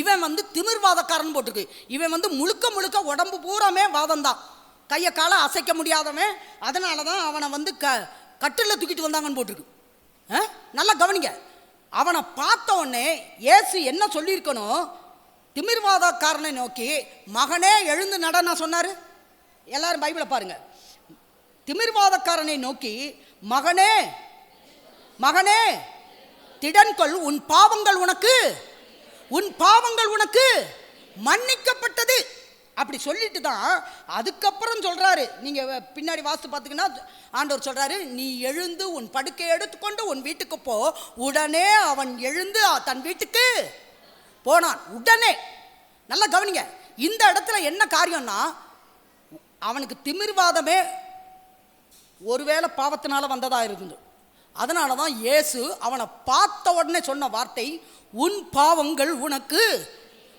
இவன் வந்து திமிர்வாதக்காரன் போட்டிருக்கு. இவன் வந்து முழுக்க முழுக்க உடம்பு பூராமே வாதம் தான், கையை காலை அசைக்க முடியாதவன். அதனால தான் அவனை வந்து கட்டில் தூக்கிட்டு வந்தாங்கன்னு போட்டிருக்கு. நல்லா கவனிங்க. அவனை பார்த்த உடனே இயேசு என்ன சொல்லியிருக்கணும்? திமிர்வாதக்காரனை நோக்கி மகனே எழுந்து நடனா சொன்னார். எல்லாரும் பைபிளை பாருங்க. திமிர்வாதக்காரனை நோக்கி மகனே மகனே திடன்கொள், உன் பாவங்கள் உனக்கு மன்னிக்கப்பட்டது. அப்படி சொல்லிட்டு தான் அதுக்கப்புறம் சொல்றாரு. நீங்க பின்னாடி வாஸ்து பார்த்தீங்கன்னா ஆண்டவர் சொல்றாரு, நீ எழுந்து உன் படுக்கை எடுத்துக்கொண்டு உன் வீட்டுக்கு போ. உடனே அவன் எழுந்து தன் வீட்டுக்கு போனான். உடனே. நல்லா கவனிங்க. இந்த இடத்துல என்ன காரியம்னா, அவனுக்கு திமிர்வாதமே ஒருவேளை பாவத்தினால வந்ததா இருக்குது. அதனால தான் இயேசு அவனை பார்த்த உடனே சொன்ன வார்த்தை, உன் பாவங்கள் உனக்கு